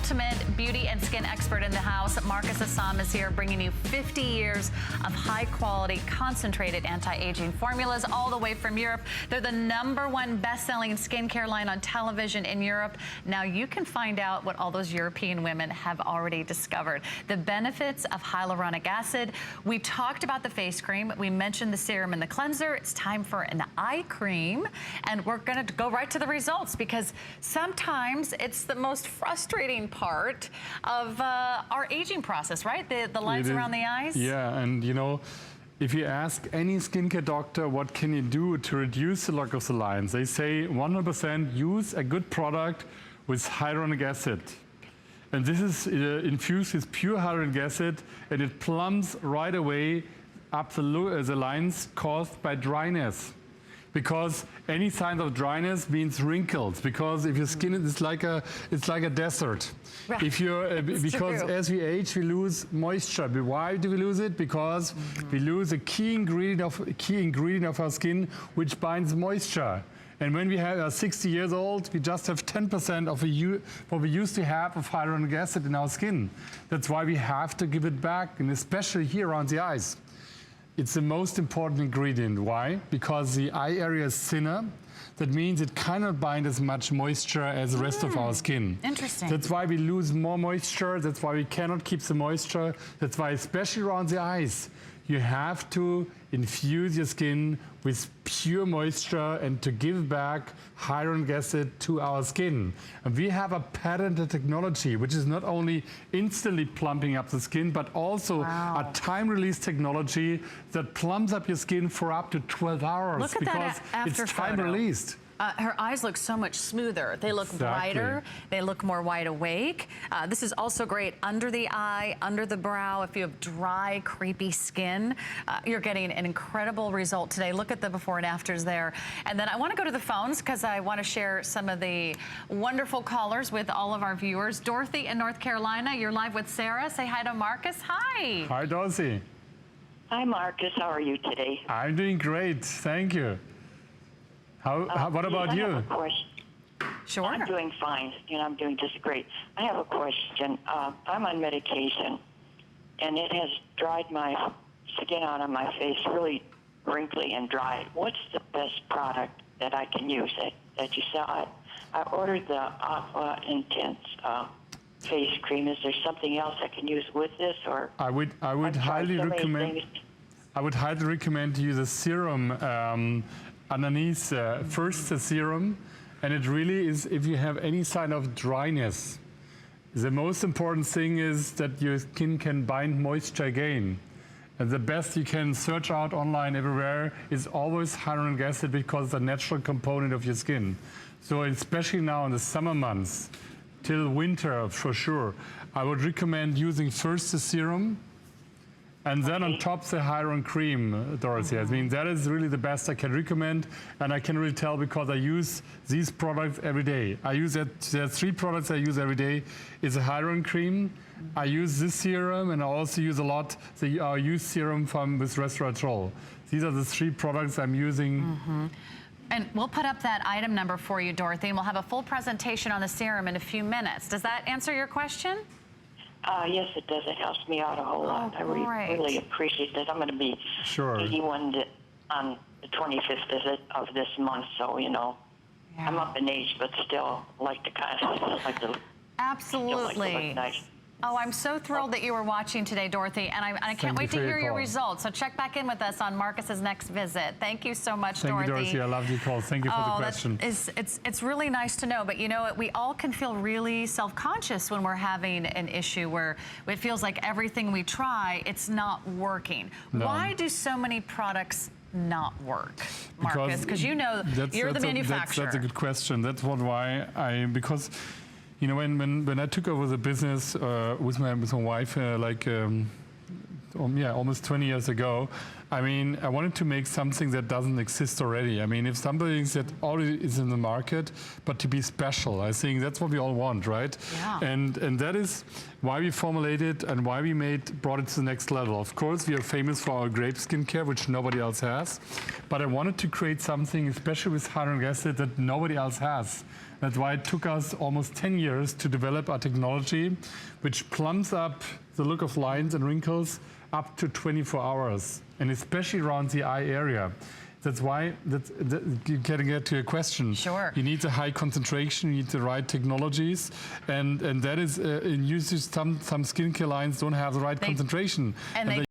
ultimate beauty and skin expert in the house. Marcus Asam is here bringing you 50 years of high quality, concentrated anti-aging formulas all the way from Europe. They're the #1 best-selling skincare line on television in Europe. Now you can find out what all those European women have already discovered. The benefits of hyaluronic acid. We talked about the face cream. We mentioned the serum and the cleanser. It's time for an eye cream. And we're gonna go right to the results because sometimes it's the most frustrating part of our aging process, right? The lines around the eyes. Yeah, and you know, if you ask any skincare doctor, what can you do to reduce the look of the lines? They say 100% use a good product with hyaluronic acid. And this is infused with pure hyaluronic acid, and it plumbs right away up the lines caused by dryness. Because any sign of dryness means wrinkles. Because if your skin is like a desert. Right. If you're because as we age, we lose moisture. Why do we lose it? Because we lose a key ingredient of our skin, which binds moisture. And when we are 60 years old, we just have 10% of what we used to have of hyaluronic acid in our skin. That's why we have to give it back, and especially here around the eyes. It's the most important ingredient. Why? Because the eye area is thinner. That means it cannot bind as much moisture as the rest of our skin. Interesting. That's why we lose more moisture. That's why we cannot keep the moisture. That's why, especially around the eyes, you have to infuse your skin with pure moisture and to give back hyaluronic acid to our skin. And we have a patented technology, which is not only instantly plumping up the skin, but also a time-release technology that plumps up your skin for up to 12 hours. Look at because that after it's time-released. Her eyes look so much smoother. They look brighter. They look more wide awake. This is also great under the eye, under the brow. If you have dry, creepy skin, you're getting an incredible result today. Look at the before and afters there. And then I want to go to the phones because I want to share some of the wonderful callers with all of our viewers. Dorothy in North Carolina, you're live with Sarah. Say hi to Marcus. Hi. Hi, Dorothy. Hi, Marcus. How are you today? I'm doing great. Thank you. What about you? I have a question. Sure. I'm doing fine. You know, I'm doing just great. I have a question. I'm on medication, and it has dried my skin out on my face really wrinkly and dry. What's the best product that I can use that you sell? I ordered the Aqua Intense face cream. Is there something else I can use with this, or I would highly recommend. I would highly recommend to use a serum. Underneath first the serum, and it really is, if you have any sign of dryness, the most important thing is that your skin can bind moisture again. And the best you can search out online everywhere is always hyaluronic acid because it's a natural component of your skin. So especially now in the summer months, till winter for sure, I would recommend using first the serum, and then on top the hyaluron cream, Dorothy. I mean, that is really the best I can recommend, and I can really tell because I use these products every day. I use that. There are 3 products I use every day. It's a hyaluron cream. I use this serum, and I also use a lot the use serum with resveratrol. These are the 3 products I'm using. And we'll put up that item number for you, Dorothy, and we'll have a full presentation on the serum in a few minutes. Does that answer your question? Yes, it does. It helps me out a whole lot. I really appreciate that. I'm going to be 81 on the 25th of this month, so, you know, I'm up in age, but still like to kind of like to absolutely. Look nice. Oh, I'm so thrilled that you were watching today, Dorothy, and I can't wait to hear your results. So check back in with us on Marcus's next visit. Thank you so much, Dorothy. Thank you, Dorothy. I love your call. Thank you for the question. It's really nice to know, but you know, we all can feel really self-conscious when we're having an issue where it feels like everything we try, it's not working. No. Why do so many products not work, Marcus? Because you know you're the manufacturer. That's a good question. That's why because you know, when I took over the business with my wife, almost 20 years ago, I mean, I wanted to make something that doesn't exist already. I mean, if something that already is in the market, but to be special, I think that's what we all want, right? Yeah. And that is why we formulated and why we brought it to the next level. Of course, we are famous for our grape skincare, which nobody else has. But I wanted to create something, especially with hyaluronic acid, that nobody else has. That's why it took us almost 10 years to develop our technology, which plumps up the look of lines and wrinkles up to 24 hours, and especially around the eye area. That's why you can get to a question. Sure. You need a high concentration, you need the right technologies, and that is in usage. Some skincare lines don't have the right concentration. And they